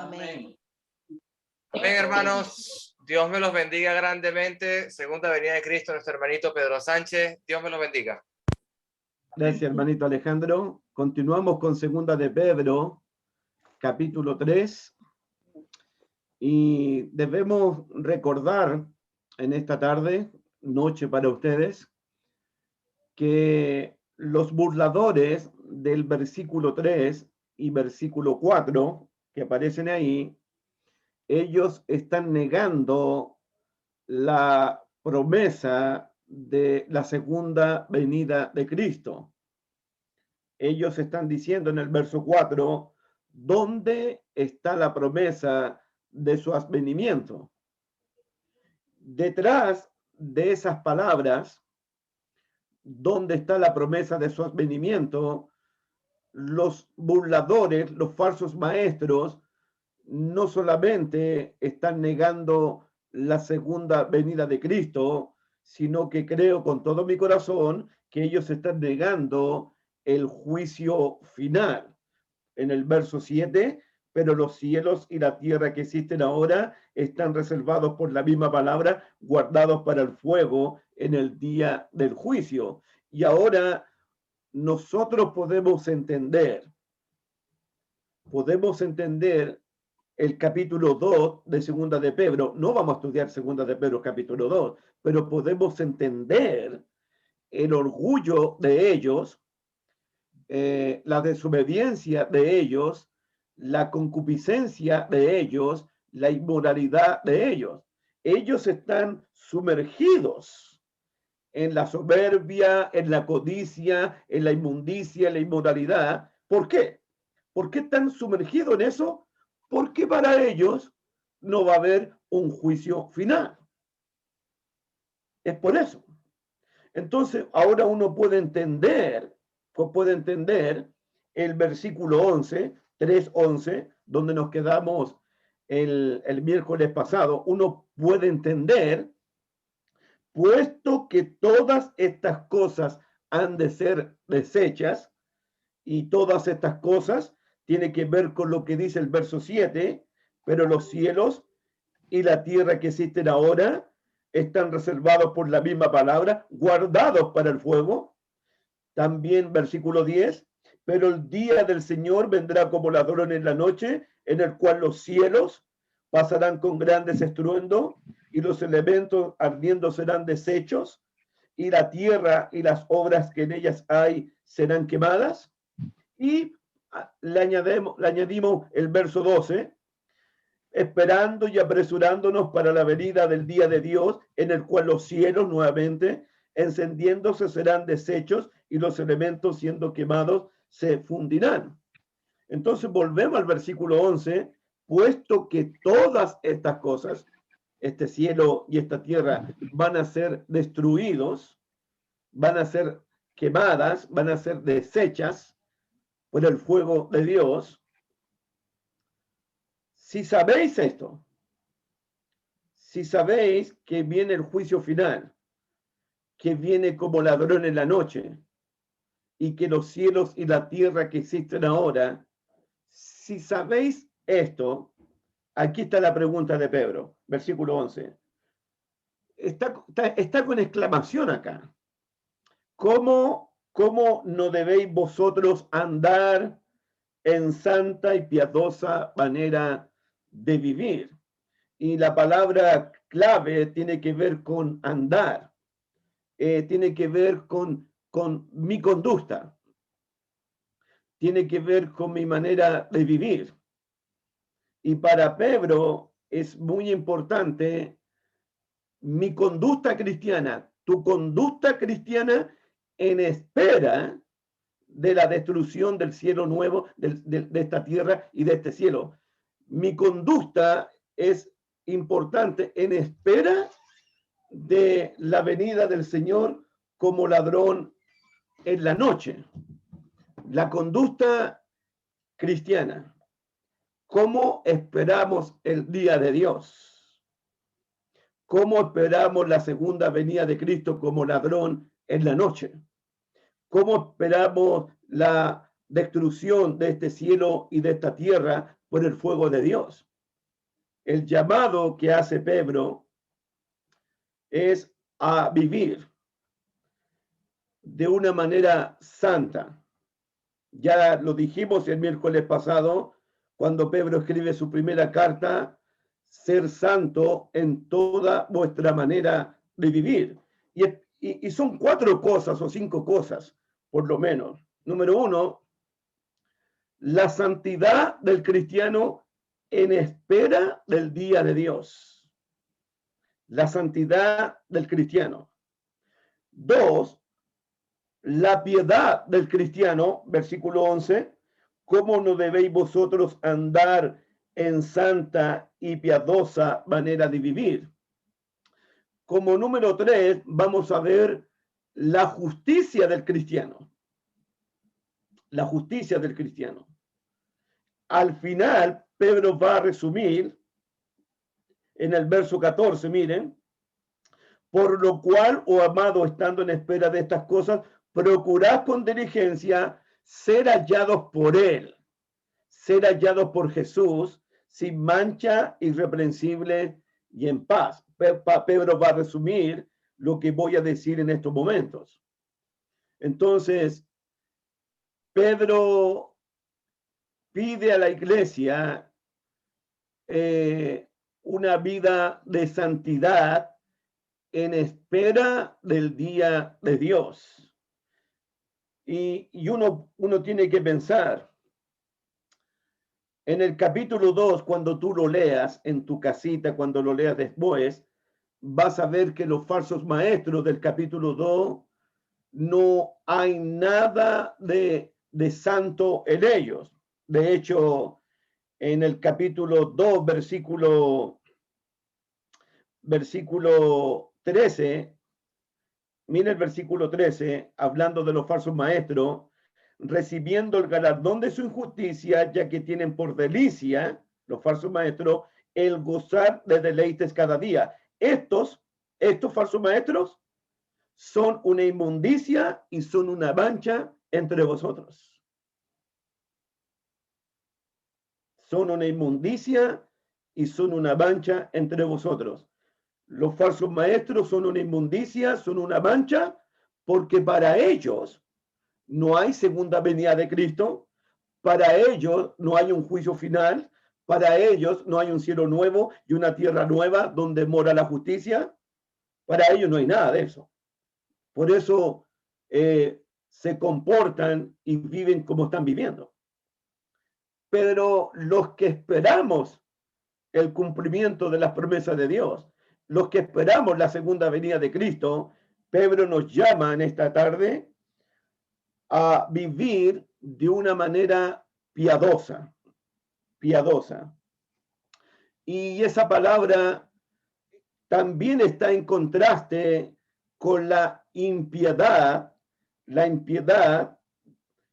Amén. Amén, hermanos. Dios me los bendiga grandemente. Segunda venida de Cristo, nuestro hermanito Pedro Sánchez. Dios me los bendiga. Gracias, hermanito Alejandro. Continuamos con Segunda de Pedro, capítulo 3. Y debemos recordar en esta tarde, noche para ustedes, que los burladores del versículo 3 y versículo 4 que aparecen ahí, ellos están negando la promesa de la segunda venida de Cristo. Ellos están diciendo en el verso 4, ¿dónde está la promesa de su advenimiento? Detrás de esas palabras, ¿dónde está la promesa de su advenimiento? Los burladores, los falsos maestros, no solamente están negando la segunda venida de Cristo, sino que creo con todo mi corazón que ellos están negando el juicio final. En el verso 7, pero los cielos y la tierra que existen ahora están reservados por la misma palabra, guardados para el fuego en el día del juicio. Y ahora nosotros podemos entender el capítulo 2 de Segunda de Pedro. No vamos a estudiar Segunda de Pedro capítulo 2, pero podemos entender el orgullo de ellos, la desobediencia de ellos, la concupiscencia de ellos, la inmoralidad de ellos. Ellos están sumergidos en la soberbia, en la codicia, en la inmundicia, en la inmoralidad. ¿Por qué? ¿Por qué están sumergidos en eso? Porque para ellos no va a haber un juicio final. Es por eso. Entonces, ahora uno puede entender el versículo 11, 3:11, donde nos quedamos el miércoles pasado. Uno puede entender, puesto que todas estas cosas han de ser desechas, y todas estas cosas tienen que ver con lo que dice el verso 7, pero los cielos y la tierra que existen ahora están reservados por la misma palabra, guardados para el fuego. También versículo 10, pero el día del Señor vendrá como ladrón en la noche, en el cual los cielos pasarán con grandes estruendos y los elementos ardiendo serán deshechos y la tierra y las obras que en ellas hay serán quemadas. Y le añadimos el verso 12, esperando y apresurándonos para la venida del día de Dios, en el cual los cielos nuevamente encendiéndose serán deshechos y los elementos siendo quemados se fundirán. Entonces volvemos al versículo 11, puesto que todas estas cosas, este cielo y esta tierra, van a ser destruidos, van a ser quemadas, van a ser deshechas por el fuego de Dios. Si sabéis esto, si sabéis que viene el juicio final, que viene como ladrón en la noche, y que los cielos y la tierra que existen ahora, si sabéis esto, aquí está la pregunta de Pedro, versículo 11. Está con exclamación acá. ¿Cómo no debéis vosotros andar en santa y piadosa manera de vivir? Y la palabra clave tiene que ver con andar, tiene que ver con mi conducta, tiene que ver con mi manera de vivir. Y para Pedro es muy importante mi conducta cristiana, tu conducta cristiana en espera de la destrucción del cielo nuevo, de esta tierra y de este cielo. Mi conducta es importante en espera de la venida del Señor como ladrón en la noche. La conducta cristiana. ¿Cómo esperamos el día de Dios? ¿Cómo esperamos la segunda venida de Cristo como ladrón en la noche? ¿Cómo esperamos la destrucción de este cielo y de esta tierra por el fuego de Dios. El llamado que hace Pedro es a vivir de una manera santa. Ya lo dijimos el miércoles pasado, cuando Pedro escribe su primera carta, ser santo en toda vuestra manera de vivir. Y son 4 cosas o 5 cosas, por lo menos. Número 1, la santidad del cristiano en espera del día de Dios. La santidad del cristiano. 2, la piedad del cristiano, versículo 11, ¿cómo no debéis vosotros andar en santa y piadosa manera de vivir? Como número 3, vamos a ver la justicia del cristiano. La justicia del cristiano. Al final, Pedro va a resumir en el verso 14, miren, por lo cual, oh amado, estando en espera de estas cosas, procurad con diligencia ser hallados por él, ser hallados por Jesús, sin mancha, irreprensible y en paz. Pedro va a resumir lo que voy a decir en estos momentos. Entonces, Pedro pide a la iglesia una vida de santidad en espera del día de Dios. Y uno tiene que pensar, en el capítulo 2, cuando tú lo leas en tu casita, cuando lo leas después, vas a ver que los falsos maestros del capítulo 2 no hay nada de santo en ellos. De hecho, en el capítulo 2, versículo 13, mira el versículo 13, hablando de los falsos maestros, recibiendo el galardón de su injusticia, ya que tienen por delicia, los falsos maestros, el gozar de deleites cada día. Estos falsos maestros son una inmundicia y son una mancha entre vosotros. Son una inmundicia y son una mancha entre vosotros. Los falsos maestros son una inmundicia, son una mancha, porque para ellos no hay segunda venida de Cristo, para ellos no hay un juicio final, para ellos no hay un cielo nuevo y una tierra nueva donde mora la justicia, para ellos no hay nada de eso. Por eso se comportan y viven como están viviendo. Pero los que esperamos el cumplimiento de las promesas de Dios, los que esperamos la segunda venida de Cristo, Pedro nos llama en esta tarde a vivir de una manera piadosa. Y esa palabra también está en contraste con la impiedad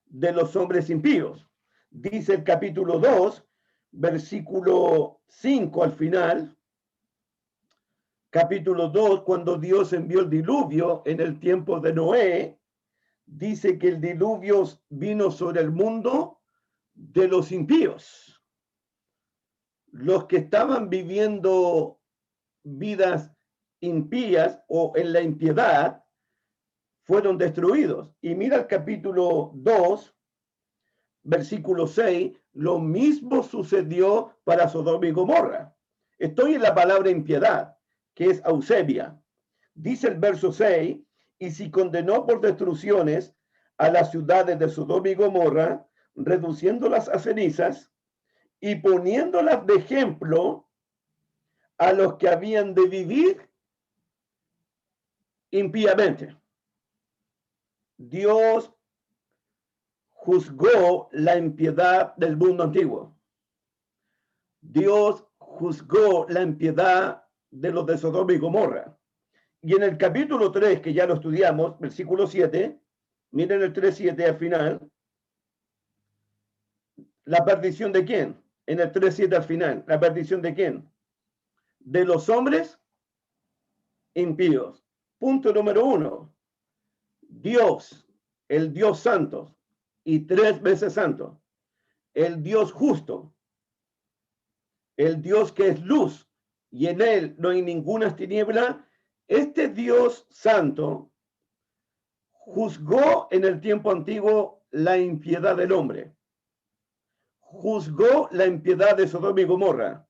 de los hombres impíos. Dice el capítulo 2, versículo 5 al final, capítulo 2, cuando Dios envió el diluvio en el tiempo de Noé, dice que el diluvio vino sobre el mundo de los impíos. Los que estaban viviendo vidas impías o en la impiedad fueron destruidos. Y mira el capítulo 2, versículo 6, lo mismo sucedió para Sodoma y Gomorra. Estoy en la palabra impiedad, que es Eusebia. Dice el verso 6, y si condenó por destrucciones a las ciudades de Sodoma y Gomorra, reduciéndolas a cenizas y poniéndolas de ejemplo a los que habían de vivir impíamente. Dios juzgó la impiedad del mundo antiguo. Dios juzgó la impiedad de los de Sodoma y Gomorra. Y en el capítulo 3, que ya lo estudiamos, versículo 7, miren el 3:7 al final. ¿La perdición de quién? En el 3:7 al final. ¿La perdición de quién? De los hombres impíos. Punto número 1. Dios, el Dios santo, y 3 veces santo, el Dios justo, el Dios que es luz y en él no hay ninguna tiniebla, este Dios santo juzgó en el tiempo antiguo la impiedad del hombre, juzgó la impiedad de Sodoma y Gomorra,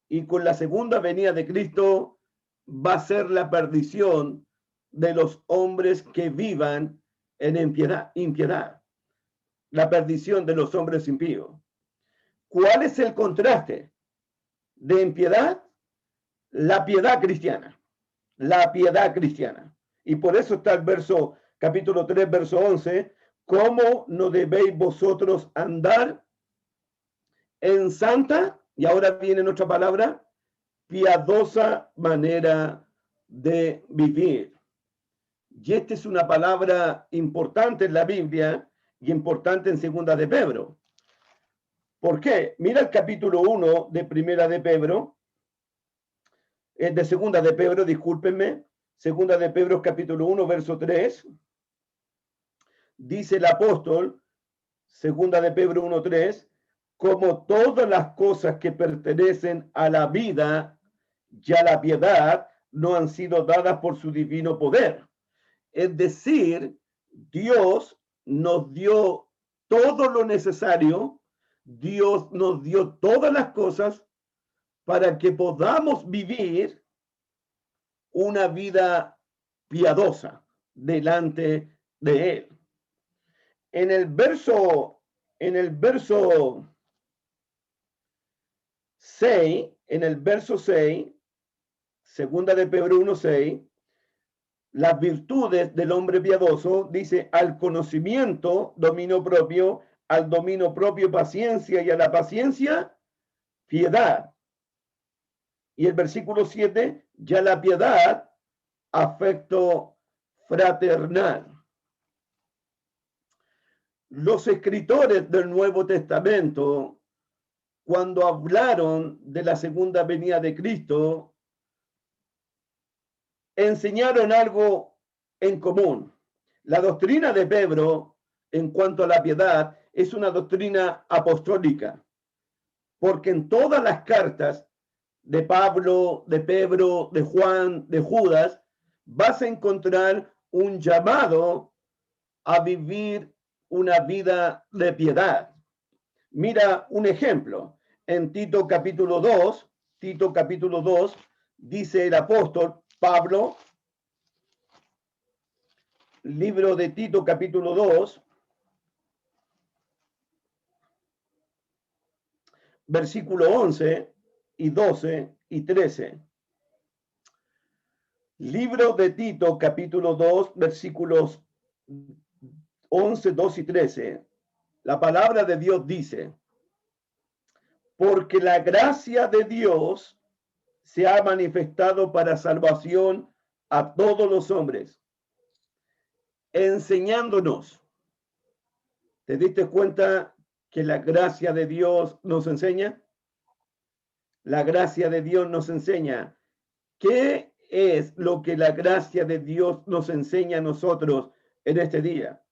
y con la segunda venida de Cristo va a ser la perdición de los hombres que vivan en impiedad, la perdición de los hombres impíos. ¿Cuál es el contraste de impiedad? La piedad cristiana, la piedad cristiana. Y por eso está el verso, capítulo 3, verso 11, ¿cómo no debéis vosotros andar en santa? Y ahora viene otra palabra, piadosa manera de vivir. Y esta es una palabra importante en la Biblia y importante en Segunda de Pedro. ¿Por qué? Mira el capítulo 1 de Primera de Pedro, de Segunda de Pedro, discúlpenme, Segunda de Pedro, capítulo 1, verso 3. Dice el apóstol, Segunda de Pedro 1, 3, como todas las cosas que pertenecen a la vida y a la piedad no han sido dadas por su divino poder. Es decir, Dios nos dio todo lo necesario, Dios nos dio todas las cosas para que podamos vivir una vida piadosa delante de Él. En el verso 6, segunda de Pedro 1:6, las virtudes del hombre piadoso, dice, al conocimiento, dominio propio, al dominio propio, paciencia, y a la paciencia, piedad. Y el versículo 7, ya la piedad, afecto fraternal. Los escritores del Nuevo Testamento, cuando hablaron de la segunda venida de Cristo, enseñaron algo en común. La doctrina de Pedro, en cuanto a la piedad, es una doctrina apostólica, porque en todas las cartas de Pablo, de Pedro, de Juan, de Judas, vas a encontrar un llamado a vivir una vida de piedad. Mira un ejemplo. En Tito capítulo 2, dice el apóstol Pablo, libro de Tito capítulo 2, versículo 11 y 12 y 13. Libro de Tito capítulo 2, versículos 11, 12 y 13. La palabra de Dios dice, porque la gracia de Dios se ha manifestado para salvación a todos los hombres, enseñándonos. ¿Te diste cuenta que la gracia de Dios nos enseña? La gracia de Dios nos enseña. ¿Qué es lo que la gracia de Dios nos enseña a nosotros en este día?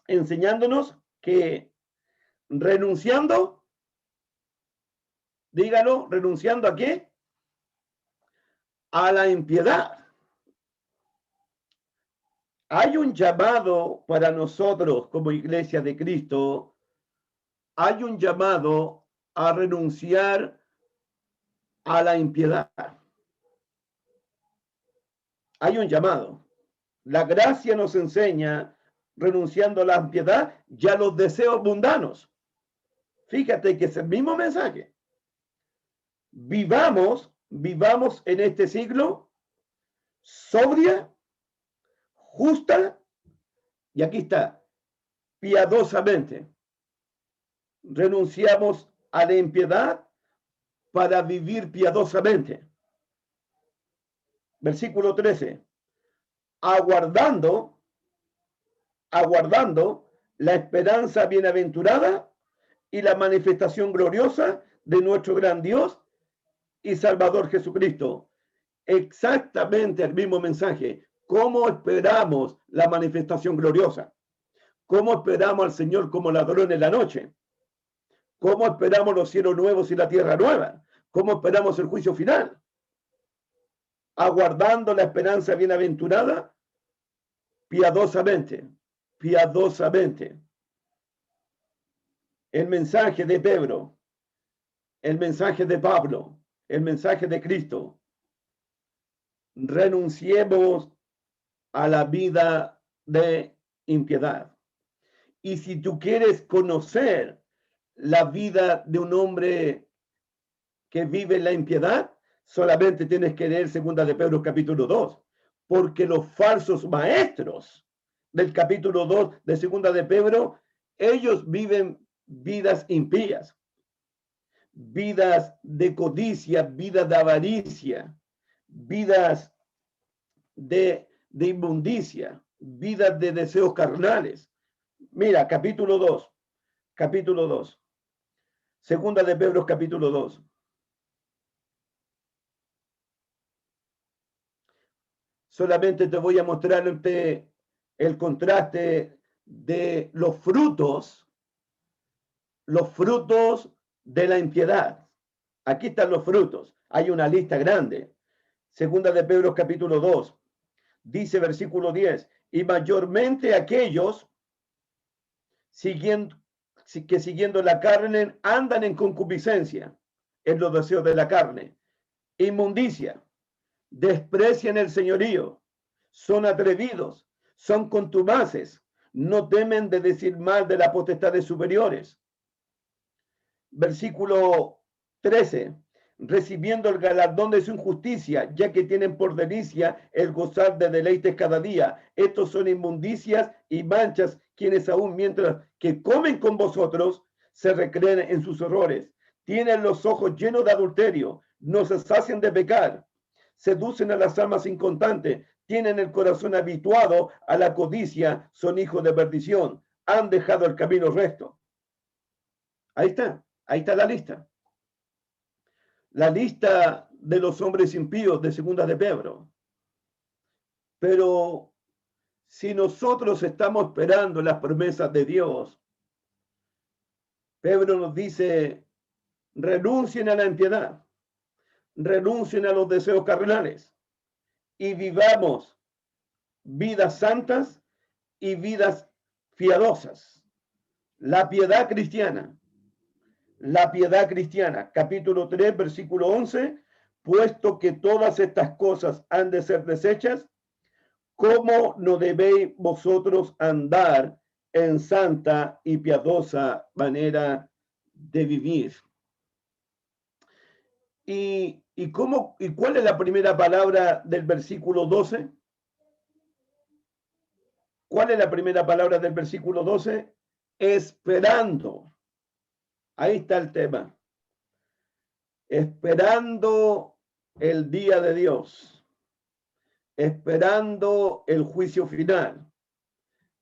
Enseñándonos que renunciando, dígalo, renunciando ¿a qué? A la impiedad. Hay un llamado para nosotros como Iglesia de Cristo, hay un llamado a renunciar a la impiedad. Hay un llamado. La gracia nos enseña, renunciando a la impiedad y a los deseos mundanos. Fíjate que es el mismo mensaje. Vivamos en este siglo sobria, justa, y aquí está, piadosamente. Renunciamos a la impiedad para vivir piadosamente. Versículo 13. Aguardando la esperanza bienaventurada y la manifestación gloriosa de nuestro gran Dios y Salvador Jesucristo. Exactamente el mismo mensaje. ¿Cómo esperamos la manifestación gloriosa? ¿Cómo esperamos al Señor como ladrón en la noche? ¿Cómo esperamos los cielos nuevos y la tierra nueva? ¿Cómo esperamos el juicio final? Aguardando la esperanza bienaventurada, piadosamente, piadosamente. El mensaje de Pedro, el mensaje de Pablo, el mensaje de Cristo. Renunciemos a la vida de impiedad. Y si tú quieres conocer la vida de un hombre que vive en la impiedad, solamente tienes que leer 2 de Pedro capítulo 2, porque los falsos maestros del capítulo 2 de 2 de Pedro, ellos viven vidas impías, vidas de codicia, vidas de avaricia, vidas de inmundicia, vidas de deseos carnales. Mira, capítulo 2, capítulo 2, 2 de Pedro capítulo 2. Solamente te voy a mostrar el contraste de los frutos de la impiedad. Aquí están los frutos. Hay una lista grande. 2 de Pedro capítulo 2. Dice versículo 10, y mayormente aquellos que siguiendo la carne andan en concupiscencia, en los deseos de la carne, inmundicia, desprecian el señorío, son atrevidos, son contumaces, no temen de decir mal de las potestades superiores. Versículo 13, recibiendo el galardón de su injusticia, ya que tienen por delicia el gozar de deleites cada día. Estos son inmundicias y manchas, quienes aún mientras que comen con vosotros, se recreen en sus horrores. Tienen los ojos llenos de adulterio, no se sacian de pecar, seducen a las almas inconstantes, tienen el corazón habituado a la codicia, son hijos de perdición, han dejado el camino recto. Ahí está la lista. La lista de los hombres impíos de 2 de Pedro. Pero si nosotros estamos esperando las promesas de Dios, Pedro nos dice, renuncien a la impiedad, renuncien a los deseos carnales y vivamos vidas santas y vidas piadosas. La piedad cristiana, capítulo 3, versículo 11, puesto que todas estas cosas han de ser desechas, ¿cómo no debéis vosotros andar en santa y piadosa manera de vivir? ¿Y cuál es la primera palabra del versículo 12? ¿Cuál es la primera palabra del versículo 12? Esperando. Ahí está el tema. Esperando el día de Dios. Esperando el juicio final.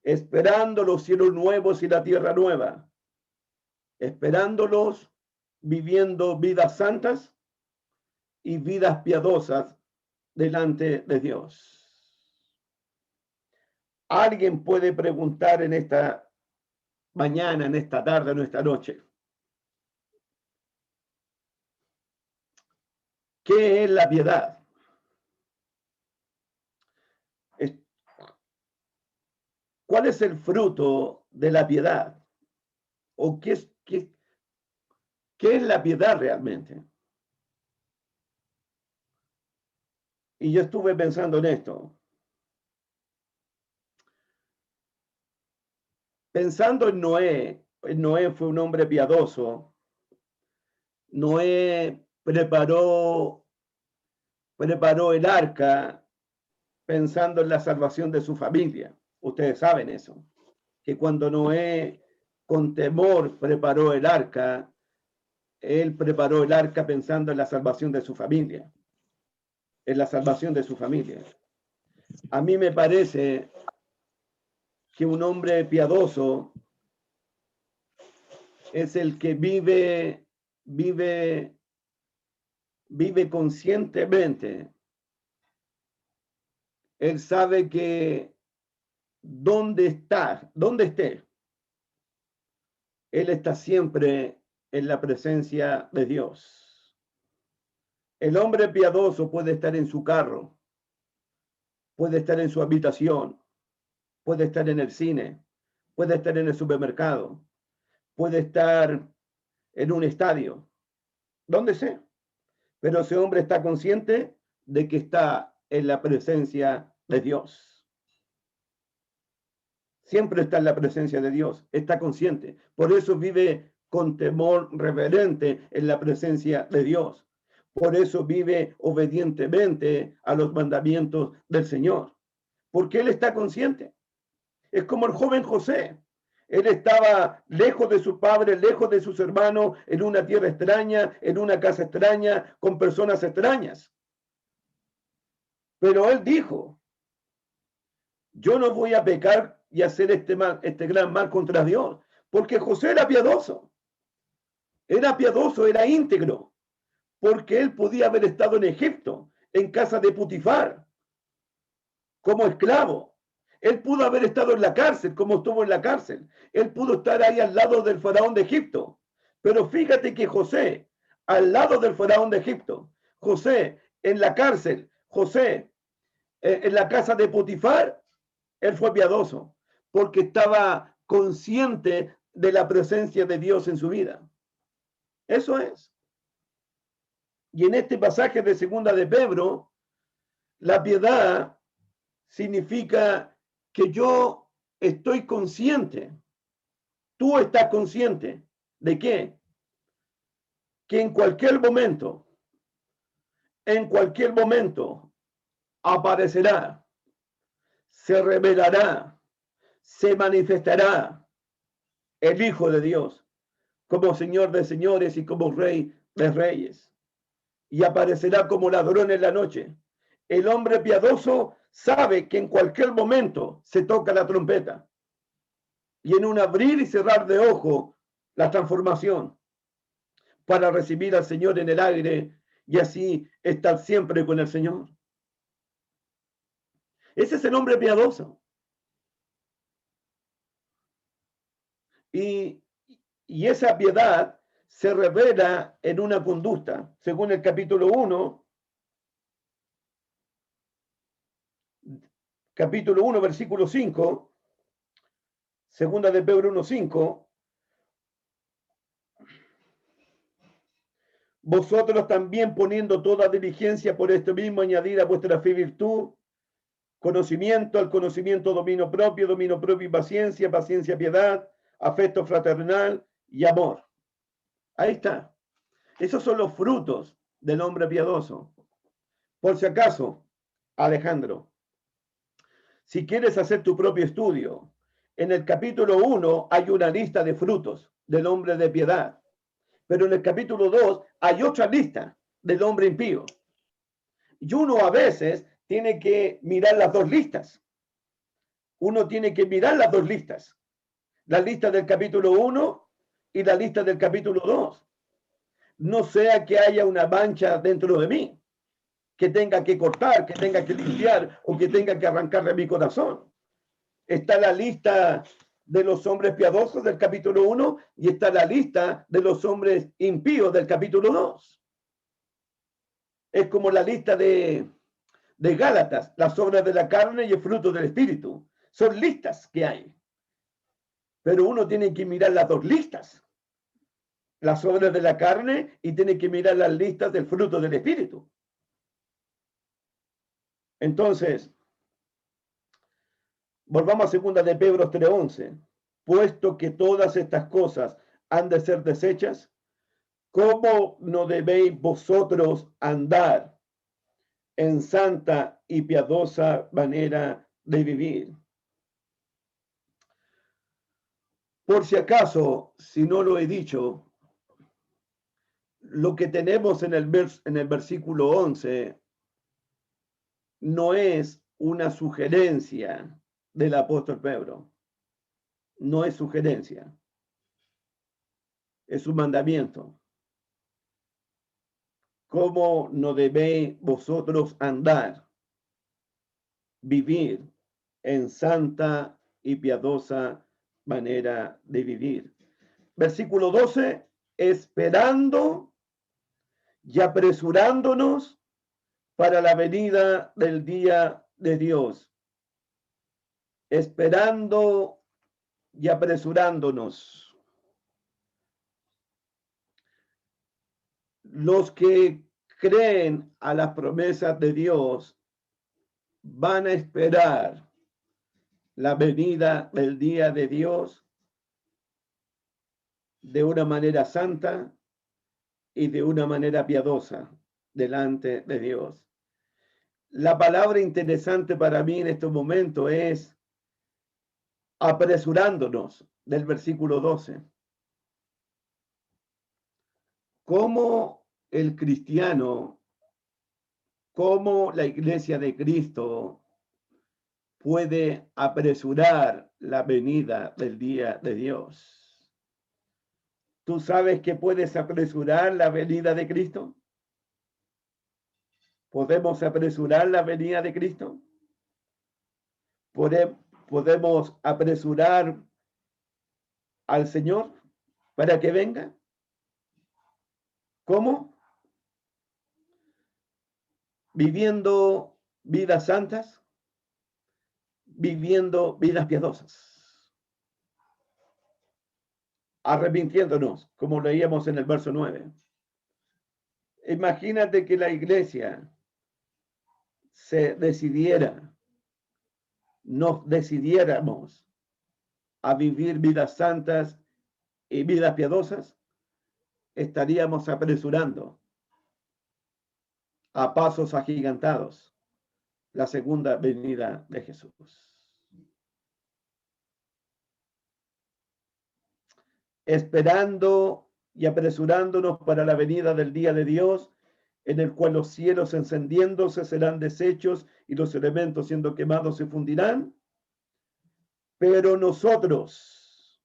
Esperando los cielos nuevos y la tierra nueva. Esperándolos, viviendo vidas santas y vidas piadosas delante de Dios. Alguien puede preguntar en esta mañana, en esta tarde, en esta noche, ¿qué es la piedad? ¿Cuál es el fruto de la piedad? ¿O qué es la piedad realmente? Y yo estuve pensando en esto. Pensando en Noé fue un hombre piadoso. Noé preparó el arca pensando en la salvación de su familia. Ustedes saben eso, que cuando Noé con temor preparó el arca, él preparó el arca pensando en la salvación de su familia, en la salvación de su familia. A mí me parece que un hombre piadoso es el que vive conscientemente. Él sabe que donde esté, él está siempre en la presencia de Dios. El hombre piadoso puede estar en su carro, puede estar en su habitación, puede estar en el cine, puede estar en el supermercado, puede estar en un estadio, donde sea. Pero ese hombre está consciente de que está en la presencia de Dios. Siempre está en la presencia de Dios, está consciente. Por eso vive con temor reverente en la presencia de Dios. Por eso vive obedientemente a los mandamientos del Señor. Porque él está consciente. Es como el joven José. Él estaba lejos de su padre, lejos de sus hermanos, en una tierra extraña, en una casa extraña, con personas extrañas. Pero él dijo, yo no voy a pecar y hacer este gran mal contra Dios, porque José era piadoso, era íntegro, porque él podía haber estado en Egipto, en casa de Putifar, como esclavo. Él pudo haber estado en la cárcel, como estuvo en la cárcel. Él pudo estar ahí al lado del faraón de Egipto. Pero fíjate que José, al lado del faraón de Egipto, José en la cárcel, José en la casa de Putifar, él fue piadoso, porque estaba consciente de la presencia de Dios en su vida. Eso es. Y en este pasaje de segunda de Pedro, la piedad significa que yo estoy consciente. Tú estás consciente de qué? Que en cualquier momento aparecerá, se revelará, se manifestará el Hijo de Dios como Señor de señores y como Rey de reyes. Y aparecerá como ladrón en la noche. El hombre piadoso sabe que en cualquier momento se toca la trompeta. Y en un abrir y cerrar de ojo, la transformación para recibir al Señor en el aire y así estar siempre con el Señor. Ese es el hombre piadoso. Y esa piedad se revela en una conducta, según el capítulo 1, versículo 5, segunda de Pedro 1:5. Vosotros también poniendo toda diligencia por esto mismo, añadir a vuestra fe virtud, conocimiento, al conocimiento dominio propio y paciencia, paciencia piedad, afecto fraternal y amor. Ahí está. Esos son los frutos del hombre piadoso. Por si acaso, Alejandro, si quieres hacer tu propio estudio, en el capítulo 1 hay una lista de frutos del hombre de piedad, pero en el capítulo 2 hay otra lista del hombre impío. Y uno a veces tiene que mirar las dos listas. Uno tiene que mirar las dos listas. La lista del capítulo 1 y la lista del capítulo 2. No sea que haya una mancha dentro de mí, que tenga que cortar, que tenga que limpiar o que tenga que arrancar de mi corazón. Está la lista de los hombres piadosos del capítulo 1 y está la lista de los hombres impíos del capítulo 2. Es como la lista de Gálatas, las obras de la carne y el fruto del espíritu. Son listas que hay. Pero uno tiene que mirar las dos listas. Las obras de la carne y tiene que mirar las listas del fruto del espíritu. Entonces, volvamos a segunda de Pedro 3:11. Puesto que todas estas cosas han de ser desechas, ¿cómo no debéis vosotros andar en santa y piadosa manera de vivir? Por si acaso, si no lo he dicho, lo que tenemos en el versículo 11 no es una sugerencia del apóstol Pedro. No es sugerencia. Es un mandamiento. ¿Cómo no debéis vosotros andar, vivir en santa y piadosa manera de vivir? Versículo 12 esperando y apresurándonos para la venida del día de Dios. Esperando y apresurándonos. Los que creen a las promesas de Dios van a esperar la venida del día de Dios de una manera santa y de una manera piadosa delante de Dios. La palabra interesante para mí en este momento es apresurándonos, del versículo 12. Cómo el cristiano, cómo la iglesia de Cristo puede apresurar la venida del día de Dios. ¿Tú sabes que puedes apresurar la venida de Cristo? ¿Podemos apresurar la venida de Cristo? ¿Podemos apresurar al Señor para que venga? ¿Cómo? Viviendo vidas santas, viviendo vidas piadosas, arrepintiéndonos, como leíamos en el verso 9. Imagínate que la iglesia se decidiera, nos decidiéramos a vivir vidas santas y vidas piadosas, estaríamos apresurando a pasos agigantados la segunda venida de Jesús. Esperando y apresurándonos para la venida del día de Dios, en el cual los cielos encendiéndose serán deshechos y los elementos siendo quemados se fundirán. Pero nosotros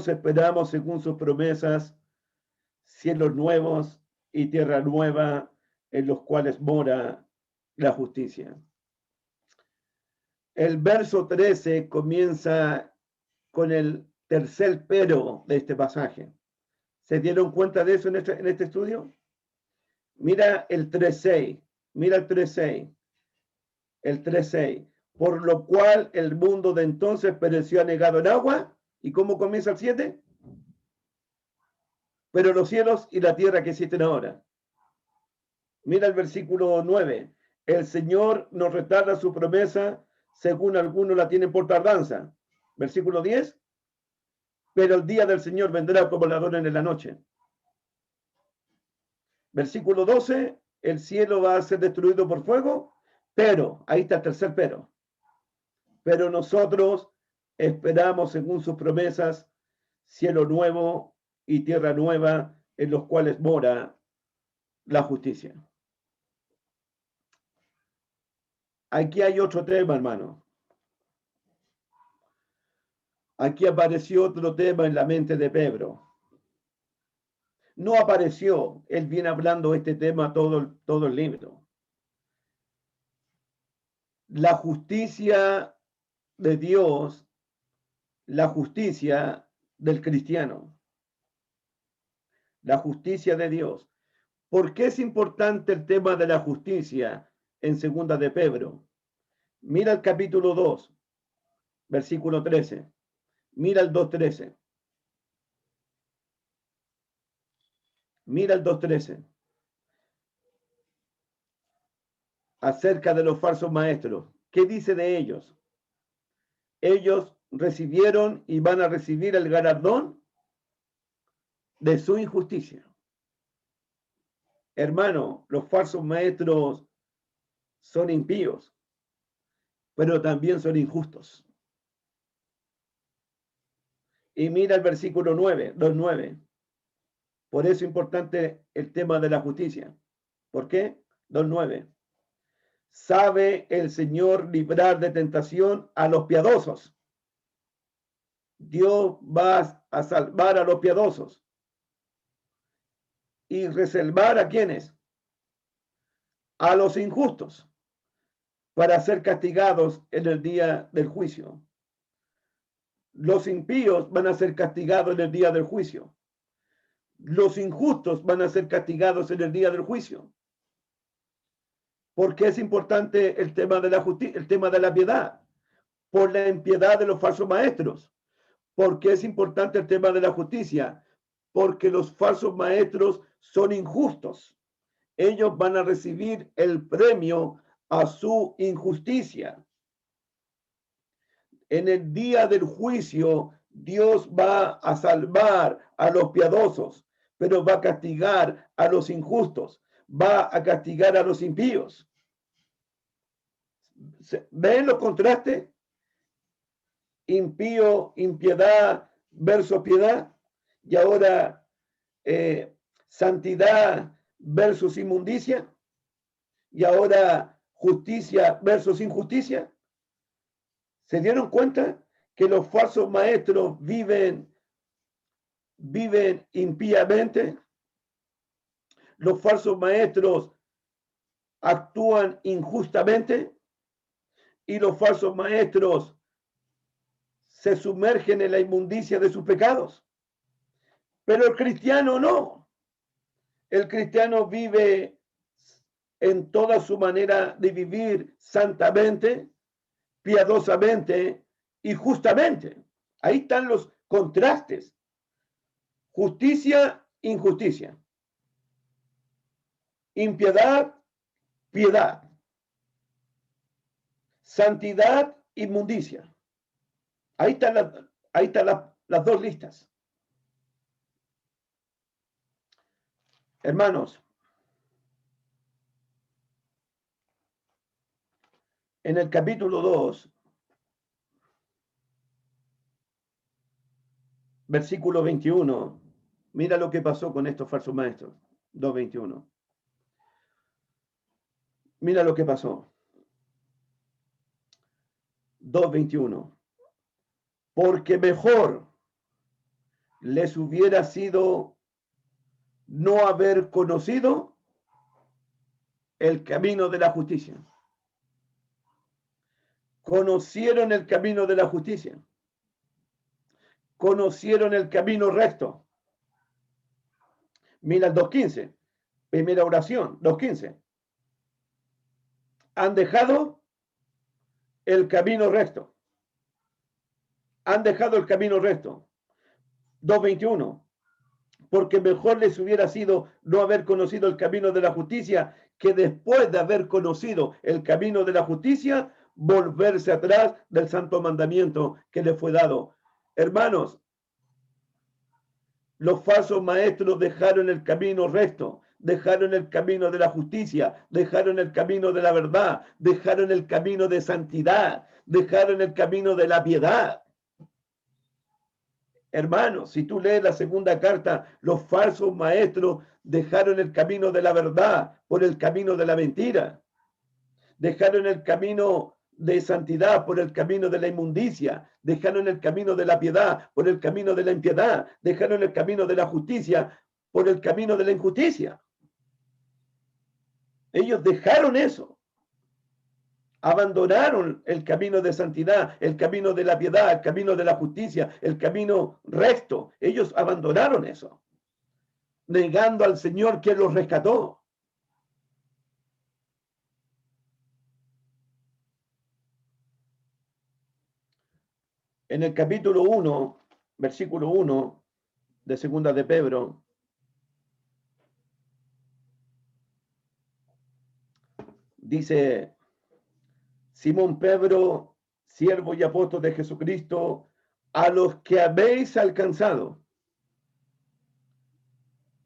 esperamos según sus promesas cielos nuevos y tierra nueva en los cuales mora la justicia. El verso 13 comienza con el tercer pero de este pasaje. ¿Se dieron cuenta de eso en este estudio? Mira el 3.6, mira el 3.6, el 3.6. Por lo cual el mundo de entonces pereció anegado en agua. ¿Y cómo comienza el 7? Pero los cielos y la tierra que existen ahora. Mira el versículo 9. El Señor nos retarda su promesa, según algunos la tienen por tardanza. Versículo 10. Pero el día del Señor vendrá como ladrón en la noche. Versículo 12. El cielo va a ser destruido por fuego, pero, ahí está el tercer pero nosotros esperamos según sus promesas cielo nuevo y tierra nueva en los cuales mora la justicia. Aquí hay otro tema, hermano. Aquí apareció otro tema en la mente de Pedro. No apareció, él viene hablando este tema todo el libro. La justicia de Dios, la justicia del cristiano, la justicia de Dios. ¿Por qué es importante el tema de la justicia en segunda de Pedro? Mira el capítulo 2, versículo 13. Mira el 2.13. Mira el 2.13. Acerca de los falsos maestros. ¿Qué dice de ellos? Ellos recibieron y van a recibir el galardón de su injusticia. Hermano, los falsos maestros son impíos, pero también son injustos. Y mira el versículo 9, 2.9. Por eso es importante el tema de la justicia. ¿Por qué? 2.9. ¿Sabe el Señor librar de tentación a los piadosos? Dios va a salvar a los piadosos. ¿Y reservar a quiénes? A los injustos, para ser castigados en el día del juicio. Los impíos van a ser castigados en el día del juicio. Los injustos van a ser castigados en el día del juicio. ¿Por qué es importante el tema de la justicia, el tema de la piedad? Por la impiedad de los falsos maestros. ¿Por qué es importante el tema de la justicia? Porque los falsos maestros son injustos. Ellos van a recibir el premio a su injusticia. En el día del juicio, Dios va a salvar a los piadosos, pero va a castigar a los injustos, va a castigar a los impíos. ¿Ven los contrastes? Impío, impiedad versus piedad. Y ahora santidad versus inmundicia. Y ahora justicia versus injusticia. ¿Se dieron cuenta que los falsos maestros viven impíamente? Los falsos maestros actúan injustamente y los falsos maestros se sumergen en la inmundicia de sus pecados. Pero el cristiano no. El cristiano vive en toda su manera de vivir santamente, piadosamente y justamente. Ahí están los contrastes. Justicia, injusticia. Impiedad, piedad. Santidad, inmundicia. Ahí están las dos listas. Hermanos, en el capítulo 2, versículo 21, mira lo que pasó con estos falsos maestros. 2:21. Mira lo que pasó. 2:21. Porque mejor les hubiera sido no haber conocido el camino de la justicia. Conocieron el camino de la justicia. Conocieron el camino recto. Mira el 2:15. Primera oración, 2:15. Han dejado el camino recto. Han dejado el camino recto. 2:21. Porque mejor les hubiera sido no haber conocido el camino de la justicia que después de haber conocido el camino de la justicia, volverse atrás del santo mandamiento que les fue dado. Hermanos, los falsos maestros dejaron el camino recto, dejaron el camino de la justicia, dejaron el camino de la verdad, dejaron el camino de santidad, dejaron el camino de la piedad. Hermanos, si tú lees la segunda carta, los falsos maestros dejaron el camino de la verdad por el camino de la mentira. Dejaron el camino de santidad por el camino de la inmundicia. Dejaron el camino de la piedad por el camino de la impiedad. Dejaron el camino de la justicia por el camino de la injusticia. Ellos dejaron eso. Abandonaron el camino de santidad, el camino de la piedad, el camino de la justicia, el camino recto. Ellos abandonaron eso, negando al Señor que los rescató. En el capítulo 1, versículo 1 de Segunda de Pedro, dice: Simón Pedro, siervo y apóstol de Jesucristo, a los que habéis alcanzado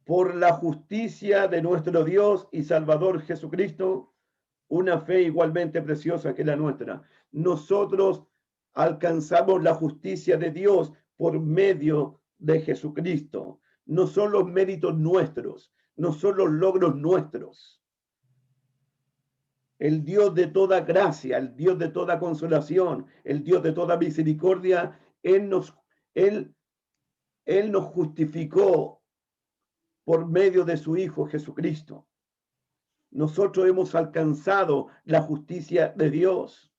por la justicia de nuestro Dios y Salvador Jesucristo, una fe igualmente preciosa que la nuestra. Nosotros alcanzamos la justicia de Dios por medio de Jesucristo. No son los méritos nuestros, no son los logros nuestros. El Dios de toda gracia, el Dios de toda consolación, el Dios de toda misericordia, Él nos justificó por medio de su Hijo Jesucristo. Nosotros hemos alcanzado la justicia de Dios.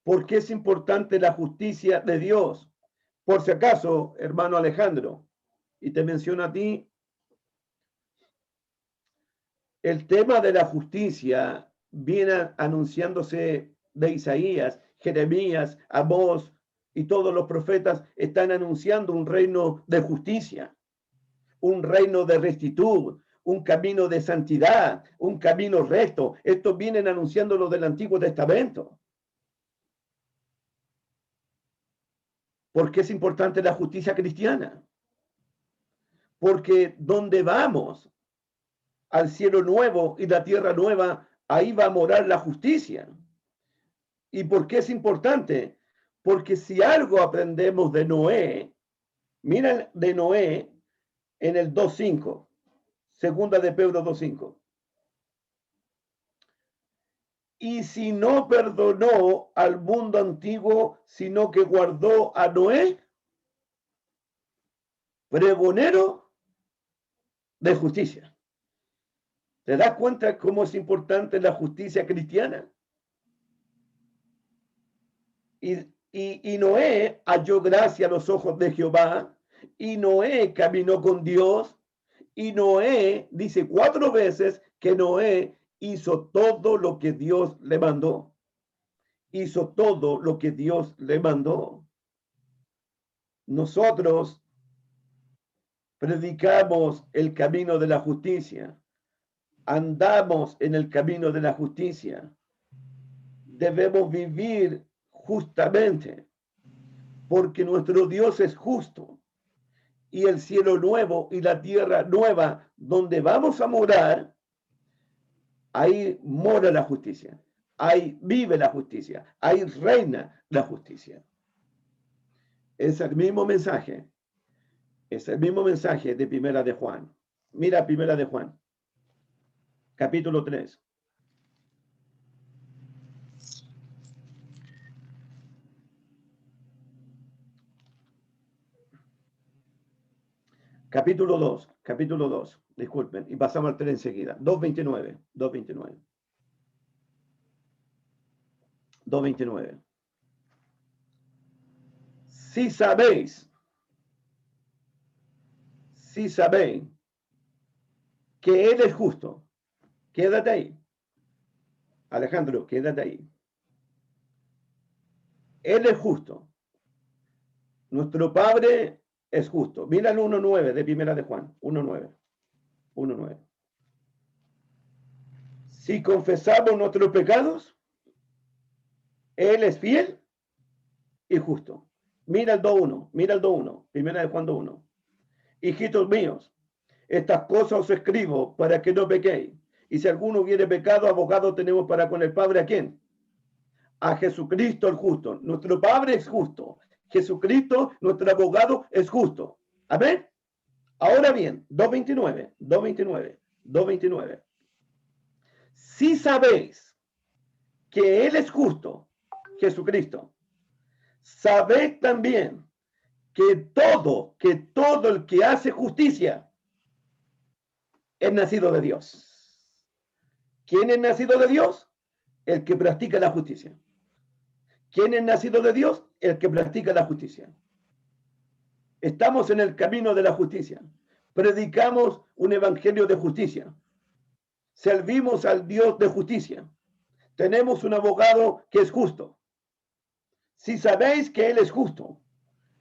¿Por qué es importante la justicia de Dios? Por si acaso, hermano Alejandro, y te menciono a ti, el tema de la justicia viene anunciándose de Isaías, Jeremías, Amós y todos los profetas están anunciando un reino de justicia, un reino de rectitud, un camino de santidad, un camino recto. Estos vienen anunciando lo del Antiguo Testamento. ¿Por qué es importante la justicia cristiana? Porque donde vamos, al cielo nuevo y la tierra nueva, ahí va a morar la justicia. ¿Y por qué es importante? Porque si algo aprendemos de Noé, mira de Noé en el 2.5, segunda de Pedro 2.5. Y si no perdonó al mundo antiguo, sino que guardó a Noé, pregonero de justicia. ¿Te das cuenta cómo es importante la justicia cristiana? Y Noé halló gracia a los ojos de Jehová, y Noé caminó con Dios, y Noé dice 4 veces que Noé hizo todo lo que Dios le mandó. Hizo todo lo que Dios le mandó. Nosotros predicamos el camino de la justicia. Andamos en el camino de la justicia. Debemos vivir justamente, porque nuestro Dios es justo. Y el cielo nuevo y la tierra nueva, donde vamos a morar, ahí mora la justicia. Ahí vive la justicia. Ahí reina la justicia. Es el mismo mensaje. Es el mismo mensaje de Primera de Juan. Mira Primera de Juan, capítulo 3. Capítulo 2, disculpen, y pasamos al 3 enseguida. 2.29, 2.29. 2.29. Si sabéis que Él es justo, quédate ahí. Alejandro, quédate ahí. Él es justo. Nuestro Padre es justo. Mira el 1.9 de Primera de Juan. 1.9. 1.9. Si confesamos nuestros pecados, Él es fiel y justo. Mira el 2.1. Mira el 2.1. Primera de Juan 2.1. Hijitos míos, estas cosas os escribo para que no pequéis. Y si alguno hubiere pecado, abogado tenemos para con el Padre, ¿a quién? A Jesucristo el justo. Nuestro Padre es justo. Jesucristo, nuestro abogado, es justo. Amén. Ahora bien, 2.29. Si sabéis que Él es justo, Jesucristo, sabéis también que todo el que hace justicia es nacido de Dios. ¿Quién es nacido de Dios? El que practica la justicia. ¿Quién es nacido de Dios? El que practica la justicia. Estamos en el camino de la justicia. Predicamos un evangelio de justicia. Servimos al Dios de justicia. Tenemos un abogado que es justo. Si sabéis que Él es justo,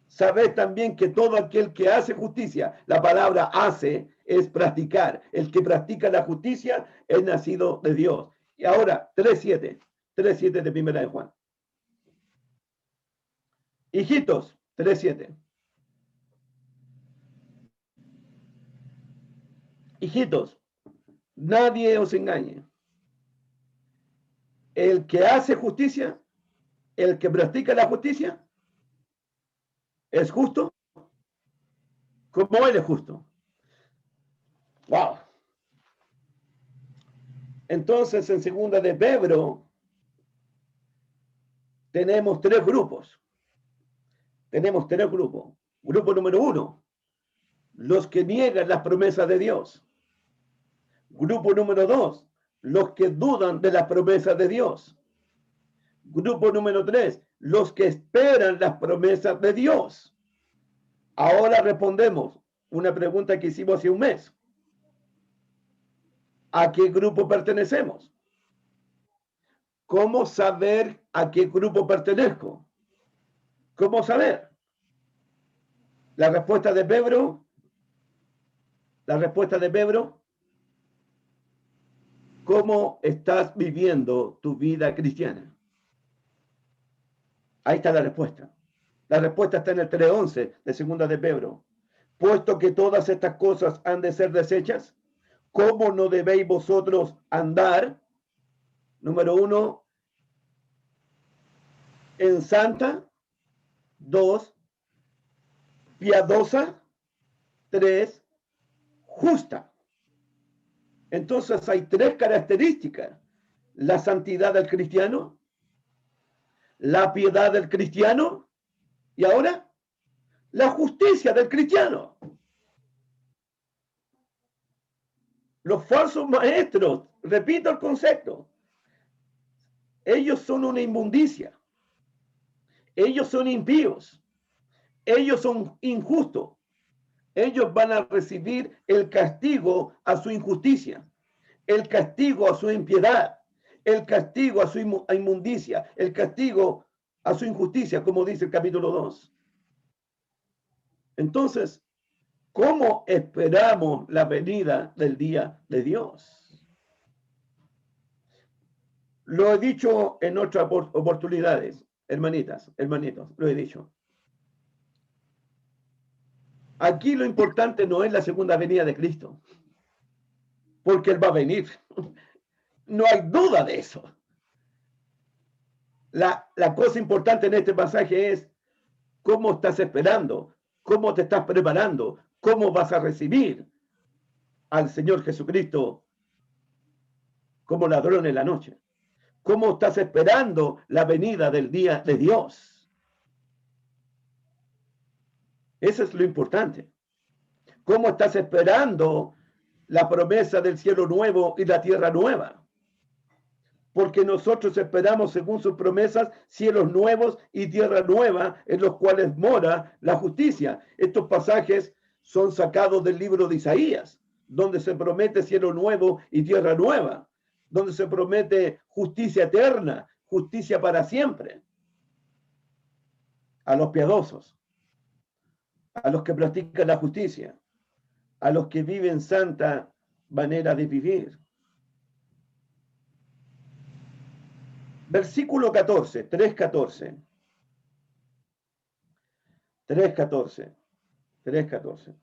sabéis también que todo aquel que hace justicia, la palabra hace es practicar. El que practica la justicia es nacido de Dios. Y ahora, 3.7 de Primera de Juan. Hijitos, 3.7. Hijitos, nadie os engañe. El que hace justicia, el que practica la justicia, es justo como Él es justo. Wow. Entonces, en segunda de Pedro, tenemos 3 grupos. Tenemos 3 grupos. Grupo número 1, los que niegan las promesas de Dios. Grupo número 2, los que dudan de las promesas de Dios. Grupo número 3, los que esperan las promesas de Dios. Ahora respondemos una pregunta que hicimos hace un mes. ¿A qué grupo pertenecemos? ¿Cómo saber a qué grupo pertenezco? ¿Cómo saber? La respuesta de Pedro, ¿cómo estás viviendo tu vida cristiana? Ahí está la respuesta. La respuesta está en el 3:11 de segunda de Pedro. Puesto que todas estas cosas han de ser desechas, ¿cómo no debéis vosotros andar? Número 1, en santa. 2, piadosa. 3, justa. Entonces hay 3 características: la santidad del cristiano, la piedad del cristiano y ahora la justicia del cristiano. Los falsos maestros, repito el concepto, ellos son una inmundicia, ellos son impíos, ellos son injustos, ellos van a recibir el castigo a su injusticia, el castigo a su impiedad, el castigo a su inmundicia, el castigo a su injusticia, como dice el capítulo 2. Entonces, ¿cómo esperamos la venida del día de Dios? Lo he dicho en otras oportunidades, hermanitas, hermanitos, lo he dicho. Aquí lo importante no es la segunda venida de Cristo, porque Él va a venir. No hay duda de eso. La cosa importante en este pasaje es cómo estás esperando, cómo te estás preparando, cómo vas a recibir al Señor Jesucristo como ladrón en la noche. ¿Cómo estás esperando la venida del día de Dios? Eso es lo importante. ¿Cómo estás esperando la promesa del cielo nuevo y la tierra nueva? Porque nosotros esperamos, según sus promesas, cielos nuevos y tierra nueva en los cuales mora la justicia. Estos pasajes son sacados del libro de Isaías, donde se promete cielo nuevo y tierra nueva, donde se promete justicia eterna, justicia para siempre, a los piadosos, a los que practican la justicia, a los que viven santa manera de vivir. Versículo 14, 3:14. 3:14.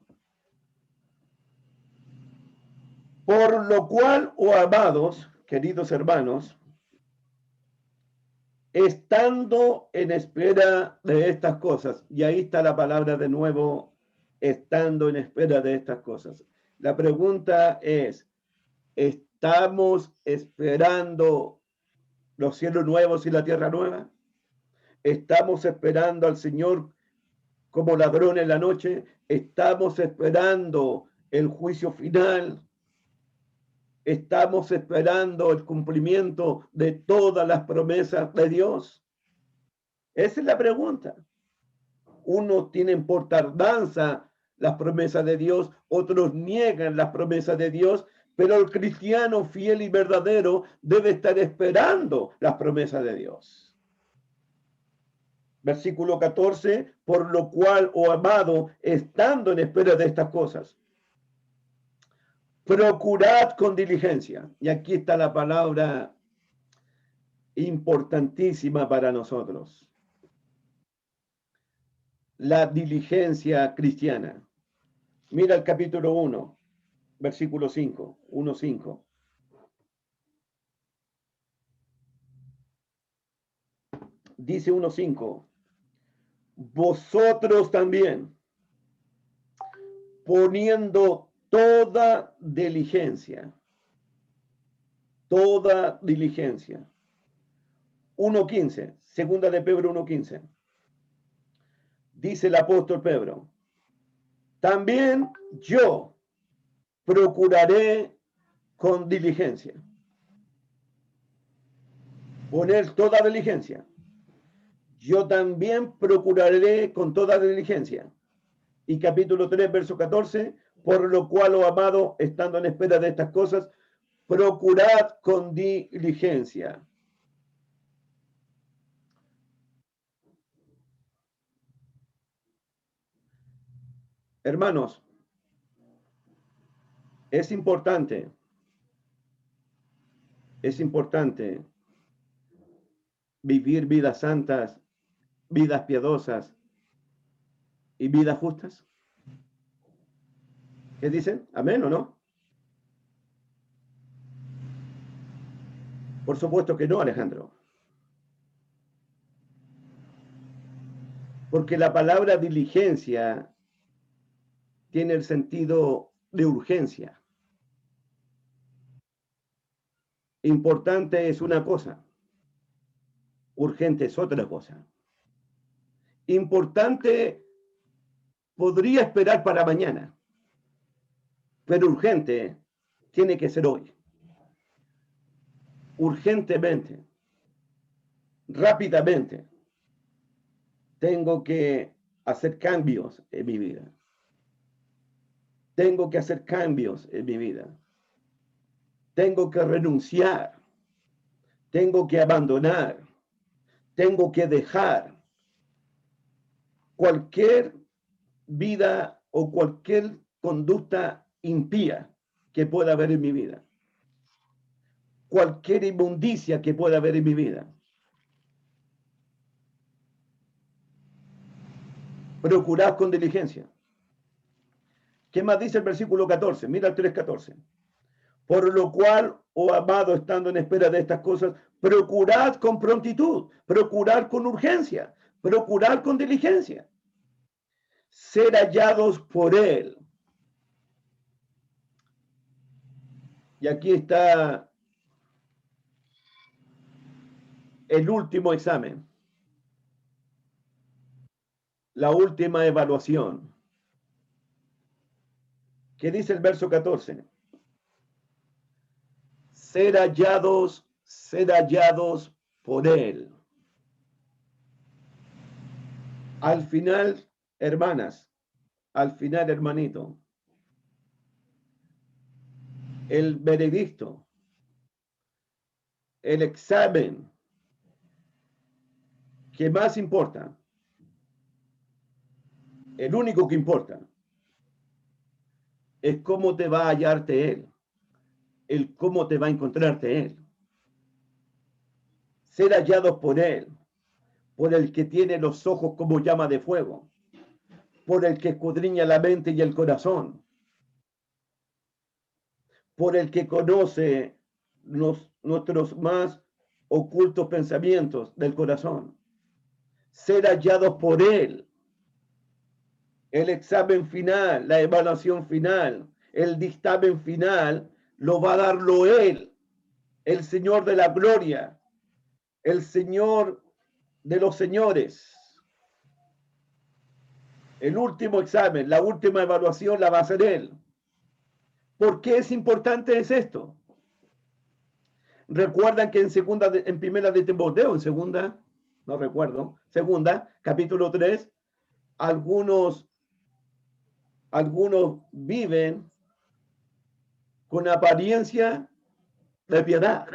Por lo cual, oh amados, queridos hermanos, estando en espera de estas cosas, y ahí está la palabra de nuevo, estando en espera de estas cosas. La pregunta es, ¿estamos esperando los cielos nuevos y la tierra nueva? ¿Estamos esperando al Señor como ladrón en la noche? ¿Estamos esperando el juicio final? ¿Estamos esperando el cumplimiento de todas las promesas de Dios? Esa es la pregunta. Unos tienen por tardanza las promesas de Dios, otros niegan las promesas de Dios, pero el cristiano fiel y verdadero debe estar esperando las promesas de Dios. Versículo 14, por lo cual, oh amado, estando en espera de estas cosas, procurad con diligencia. Y aquí está la palabra importantísima para nosotros. La diligencia cristiana. Mira el capítulo 1, versículo 5, 1:5. Dice 1:5, vosotros también, poniendo toda diligencia. 1:15, segunda de Pedro 1:15. Dice el apóstol Pedro, también yo procuraré con diligencia. Poner toda diligencia. Yo también procuraré con toda diligencia. Y capítulo 3, verso 14, por lo cual, oh amado, estando en espera de estas cosas, procurad con diligencia. Hermanos, es importante vivir vidas santas, vidas piadosas y vidas justas. ¿Qué dicen? ¿Amén o no? Por supuesto que no, Alejandro. Porque la palabra diligencia tiene el sentido de urgencia. Importante es una cosa, urgente es otra cosa. Importante podría esperar para mañana, pero urgente tiene que ser hoy. Urgentemente, rápidamente, tengo que hacer cambios en mi vida. Tengo que hacer cambios en mi vida. Tengo que renunciar. Tengo que abandonar. Tengo que dejar cualquier vida o cualquier conducta impía que pueda haber en mi vida. Cualquier inmundicia que pueda haber en mi vida. Procurad con diligencia. ¿Qué más dice el versículo 14? Mira el 3:14. Por lo cual, oh amado, estando en espera de estas cosas, procurad con prontitud, procurad con urgencia, procurad con diligencia. Ser hallados por él. Y aquí está el último examen, la última evaluación. ¿Qué dice el verso 14? Ser hallados por él. Al final, hermanas, al final, hermanito, el veredicto, el examen que más importa, el único que importa, es cómo te va a hallarte él, el cómo te va a encontrarte él. Ser hallados por él, por el que tiene los ojos como llama de fuego, por el que escudriña la mente y el corazón, por el que conoce nuestros más ocultos pensamientos del corazón. Ser hallados por él. El examen final, la evaluación final, el dictamen final, lo va a darlo él, el Señor de la gloria, el Señor de los señores. El último examen, la última evaluación la va a hacer él. ¿Por qué es importante esto? Recuerdan que en primera de Timoteo, en segunda, no recuerdo, segunda, capítulo 3, algunos viven con apariencia de piedad,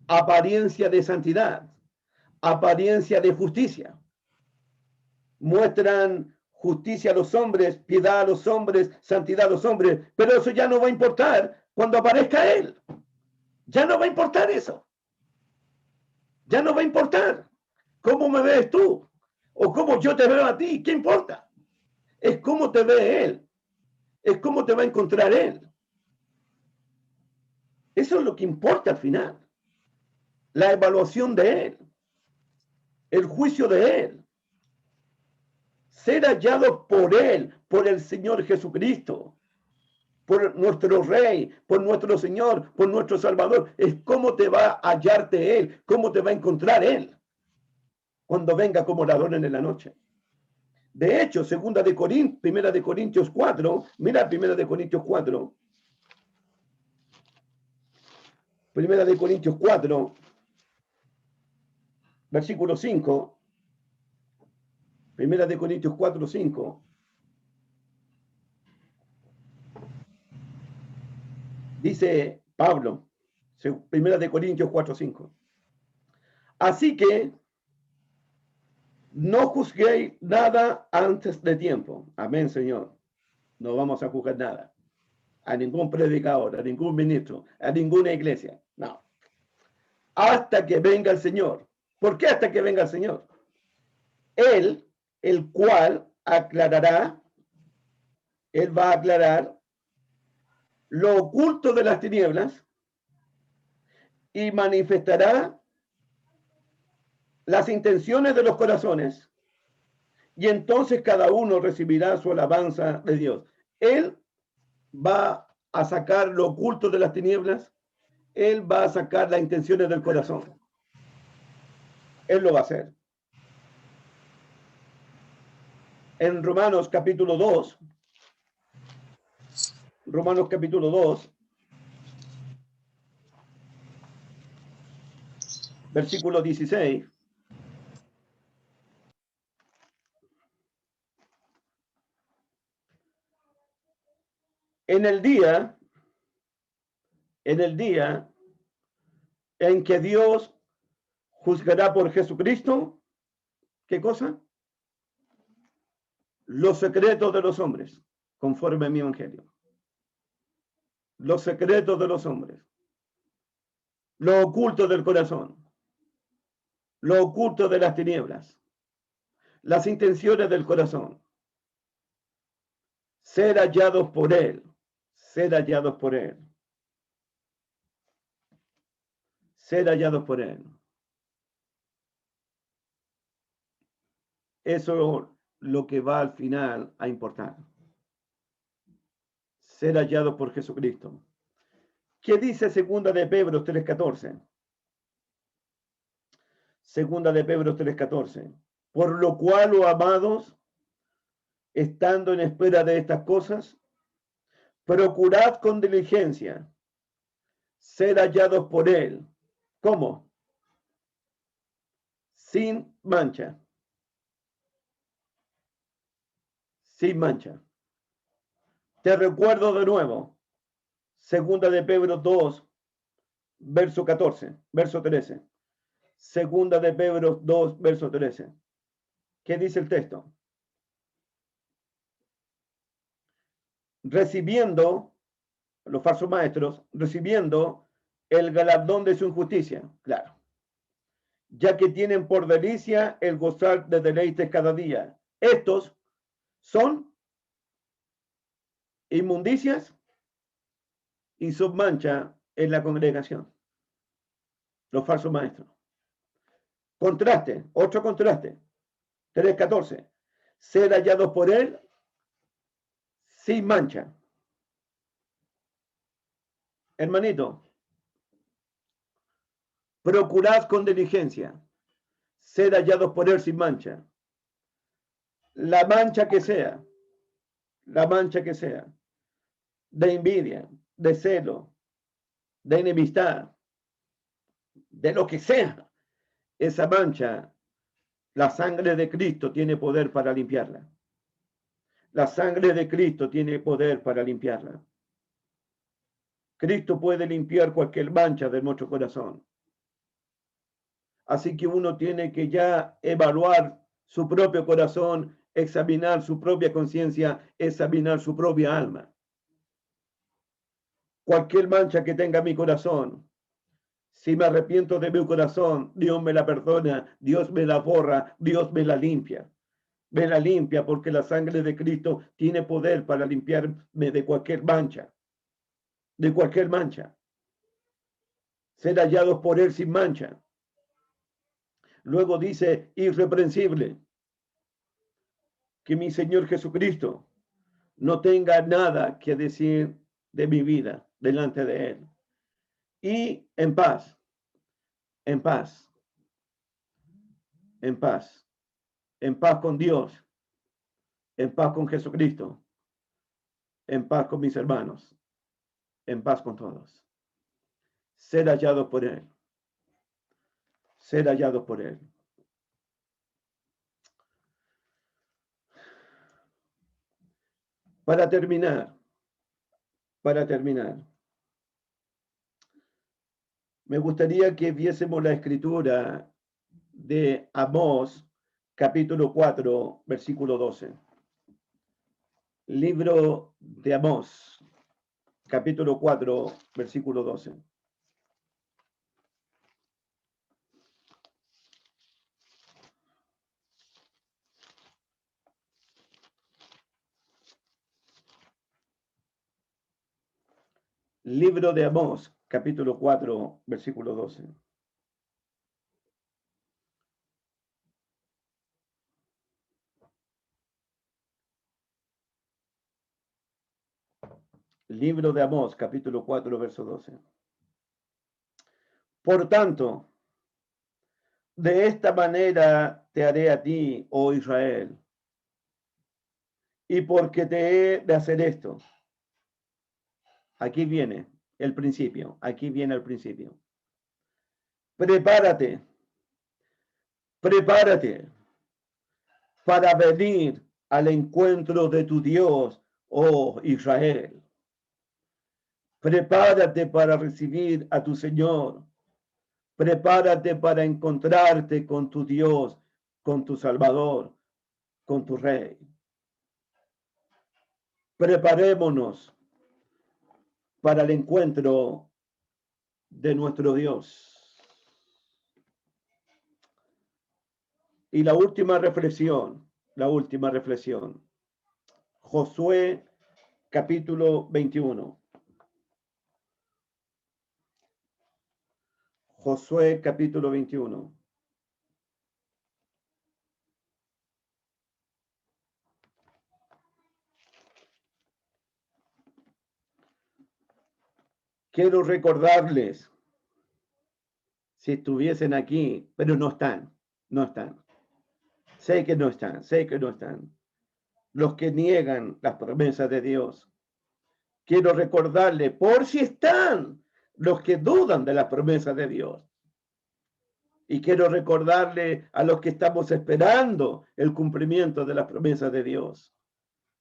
apariencia de santidad, apariencia de justicia. Muestran justicia a los hombres, piedad a los hombres, santidad a los hombres, pero eso ya no va a importar cuando aparezca él. Ya no va a importar eso. Ya no va a importar cómo me ves tú o cómo yo te veo a ti. ¿Qué importa? Es cómo te ve él. Es cómo te va a encontrar él. Eso es lo que importa al final. La evaluación de él. El juicio de él. Ser hallados por él, por el Señor Jesucristo, por nuestro Rey, por nuestro Señor, por nuestro Salvador. Es cómo te va a hallarte él, cómo te va a encontrar él cuando venga como ladrón en la noche. De hecho, Primera de Corintios 4, mira Primera de Corintios 4, versículo 5, Primera de Corintios 4, 5. Dice Pablo, Primera de Corintios 4, 5. Así que no juzguéis nada antes de tiempo. Amén, Señor. No vamos a juzgar nada. A ningún predicador, a ningún ministro, a ninguna iglesia. No. Hasta que venga el Señor. ¿Por qué hasta que venga el Señor? Él, el cual aclarará, Él va a aclarar lo oculto de las tinieblas y manifestará las intenciones de los corazones, y entonces cada uno recibirá su alabanza de Dios. Él va a sacar lo oculto de las tinieblas, Él va a sacar las intenciones del corazón. Él lo va a hacer. En Romanos capítulo 2, versículo 16. En el día en que Dios juzgará por Jesucristo, ¿qué cosa? Los secretos de los hombres, conforme a mi evangelio. Los secretos de los hombres. Lo oculto del corazón. Lo oculto de las tinieblas. Las intenciones del corazón. Ser hallados por Él. Ser hallados por Él. Ser hallados por Él. Eso es lo que va al final a importar. Ser hallados por Jesucristo. ¿Qué dice segunda de Pedro 3:14? Segunda de Pedro 3:14. Por lo cual, oh amados, estando en espera de estas cosas, procurad con diligencia ser hallados por Él. ¿Cómo? Sin mancha. Sin mancha. Te recuerdo de nuevo. Segunda de Pedro 2, verso 14, verso 13. Segunda de Pedro 2, verso 13. ¿Qué dice el texto? Recibiendo, los falsos maestros, recibiendo el galardón de su injusticia. Claro. Ya que tienen por delicia el gozar de deleites cada día. Estos son inmundicias y son mancha en la congregación. Los falsos maestros. Contraste, otro contraste. 3:14. Ser hallados por Él sin mancha. Hermanito, procurad con diligencia ser hallados por Él sin mancha. La mancha que sea, de envidia, de celo, de enemistad, de lo que sea, esa mancha, la sangre de Cristo tiene poder para limpiarla. La sangre de Cristo tiene poder para limpiarla. Cristo puede limpiar cualquier mancha de nuestro corazón. Así que uno tiene que ya evaluar su propio corazón, examinar su propia conciencia, examinar su propia alma. Cualquier mancha que tenga mi corazón, si me arrepiento de mi corazón, Dios me la perdona, Dios me la borra, Dios me la limpia. Me la limpia porque la sangre de Cristo tiene poder para limpiarme de cualquier mancha. De cualquier mancha. Ser hallados por Él sin mancha. Luego dice, irreprensible. Que mi Señor Jesucristo no tenga nada que decir de mi vida delante de Él. Y en paz, en paz, en paz, en paz con Dios, en paz con Jesucristo, en paz con mis hermanos, en paz con todos. Ser hallados por Él. Ser hallados por Él. Para terminar, me gustaría que viésemos la escritura de Amós, capítulo 4, versículo 12. Libro de Amós, capítulo 4, versículo 12. Libro de Amós, capítulo 4, versículo 12. Libro de Amós, capítulo 4, verso 12. Por tanto, de esta manera te haré a ti, oh Israel, y porque te he de hacer esto. Aquí viene el principio, aquí viene el principio. Prepárate, prepárate para venir al encuentro de tu Dios, oh Israel. Prepárate para recibir a tu Señor. Prepárate para encontrarte con tu Dios, con tu Salvador, con tu Rey. Preparémonos para el encuentro de nuestro Dios. Y la última reflexión. Josué capítulo 21. Josué capítulo 21. Quiero recordarles, si estuviesen aquí, pero no están. Sé que no están. Los que niegan las promesas de Dios. Quiero recordarles, por si están, los que dudan de las promesas de Dios. Y quiero recordarle a los que estamos esperando el cumplimiento de las promesas de Dios.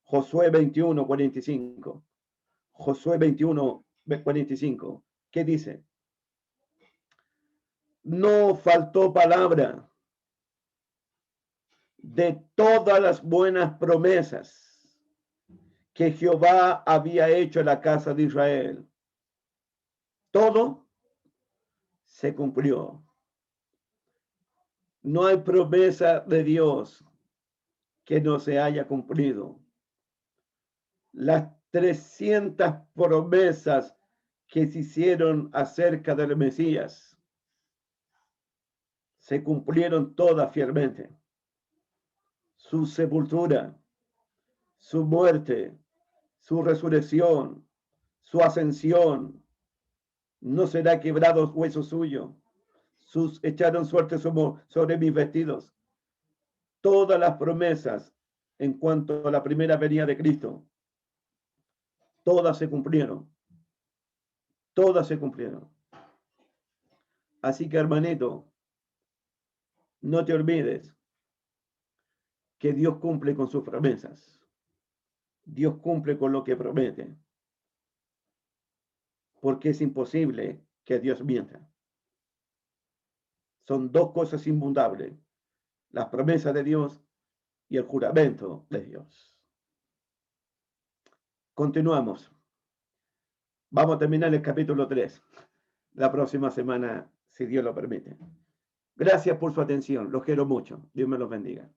Josué 21, 45. Josué 21, 45. ¿Qué dice? No faltó palabra de todas las buenas promesas que Jehová había hecho en la casa de Israel. Todo se cumplió. No hay promesa de Dios que no se haya cumplido. Las 300 promesas que se hicieron acerca del Mesías se cumplieron todas fielmente. Su sepultura, su muerte, su resurrección, su ascensión, no será quebrado hueso suyo. Sus echaron suerte sobre mis vestidos. Todas las promesas en cuanto a la primera venida de Cristo, todas se cumplieron. Todas se cumplieron. Así que, hermanito, no te olvides que Dios cumple con sus promesas. Dios cumple con lo que promete. Porque es imposible que Dios mienta. Son dos cosas inmudables: las promesas de Dios y el juramento de Dios. Continuamos. Vamos a terminar el capítulo 3 la próxima semana, si Dios lo permite. Gracias por su atención. Los quiero mucho. Dios me los bendiga.